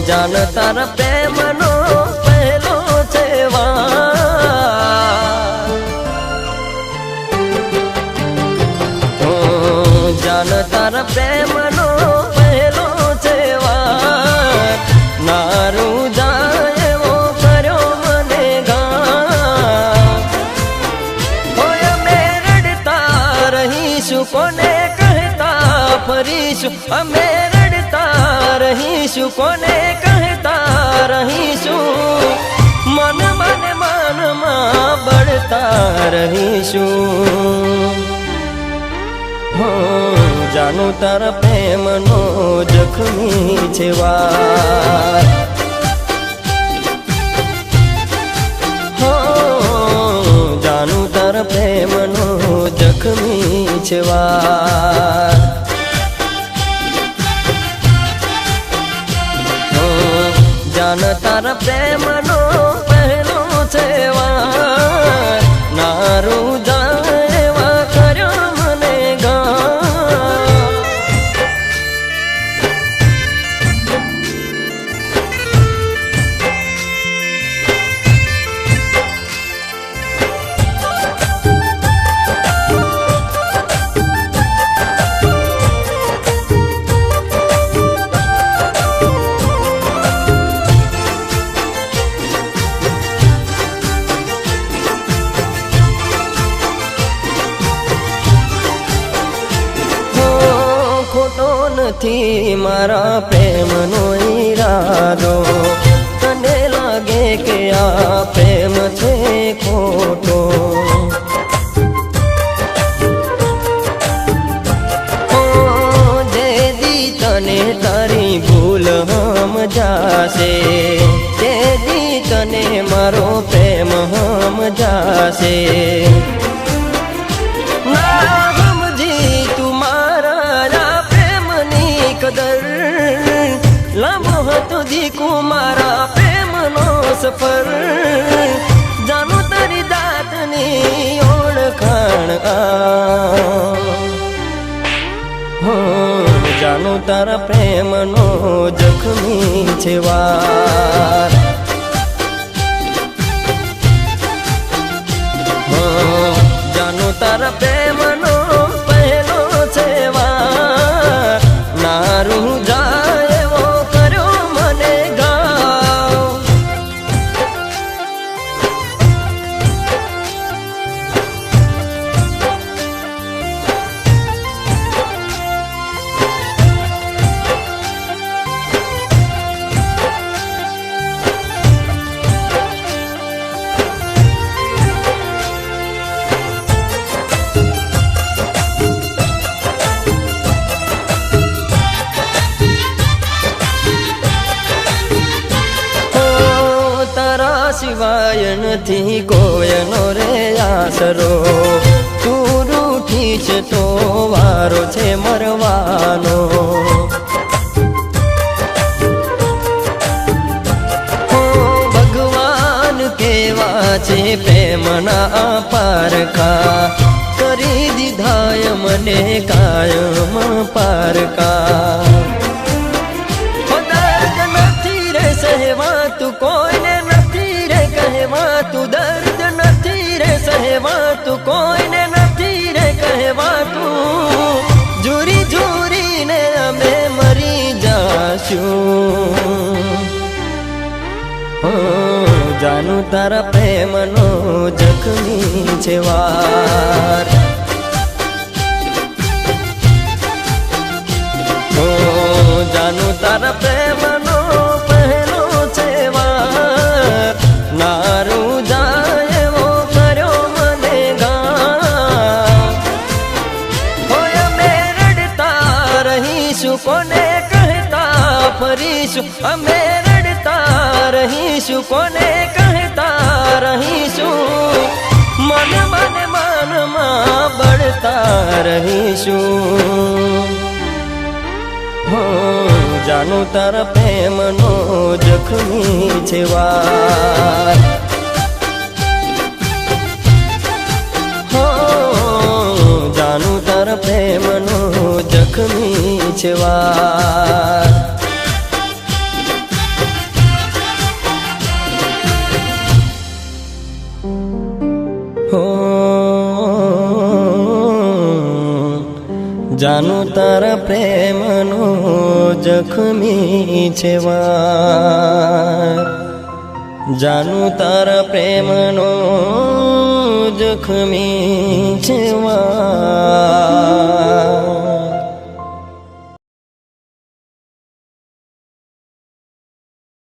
જાન તાર પ્રેમનો પહેલો છે વાર, જાન તાર પ્રેમનો પહેલો છે વાર, નારું જાય એવો કર્યો મને ગામ, હોય અમે રડતા રહીશું કોને કહેતા ફરીશું, અમે રડતા રહીશું કોને કહેતા રહીશું, મન મને મનમાં બળતા રહીશું. હો જાનું તારા પ્રેમનો જખમી છે વાર, હો જાનું તારા પ્રેમનો જખમી છે વાર, જાન તારા પ્રેમનો પહેલો છે વાર, નારું જાય એવા કર્યો મને ગામ. નથી મારા પ્રેમનો ઈરાદો, તને લાગે કે આ પ્રેમ છે ખોટો, જે દી તને તારી ભૂલ સમજાશે, જે દી તને મારો પ્રેમ સમજાશે, ના સમજી તું મારા કદર લાંબો હતો દીકુ મારા પ્રેમનો સફર, જાનું તારી દાતની ઓળખાણ હો જાનું તારા પ્રેમનો જખમી છે વાર, હો જાનું તારા પ્રેમનો પહેલો છે વાર, નારું જાય એવો કર્યો મને ગામ. સિવાય નથી કોયનો રે આસરો, તું રૂઠી છે તો વારો છે મરવાનો, ભગવાન કેવા છે પ્રેમના પારખા, કરી દીધાય મને કાયમ પારકા, દર્દ નથી રે સહેવાતું કોઈને કહેવાતું, દર્દ નથી રે સહેવાતું કોઈને નથી રે કહેવાતું, જાનું તારા પ્રેમનો જખમી છે વાર. જાનું તારા પ્રેમનો પહેલો છે વાર. નારું જાય એવો કર્યો મને ઘા. હોય અમે રડતા રહીશું, કોને કહેતા ફરીશું. અમે રડતા રહીશું, કોને કહેતા રહીશું. મન મને મનમાં બળતા રહીશું. જાનું તારા પ્રેમનો જખમી છે વાર. જાનું તારા પ્રેમનો જખમી છે વાર. જાનું તારા પ્રેમનો જખમી છે વાર. જાનું તારા પ્રેમનો જખમી છે વાર.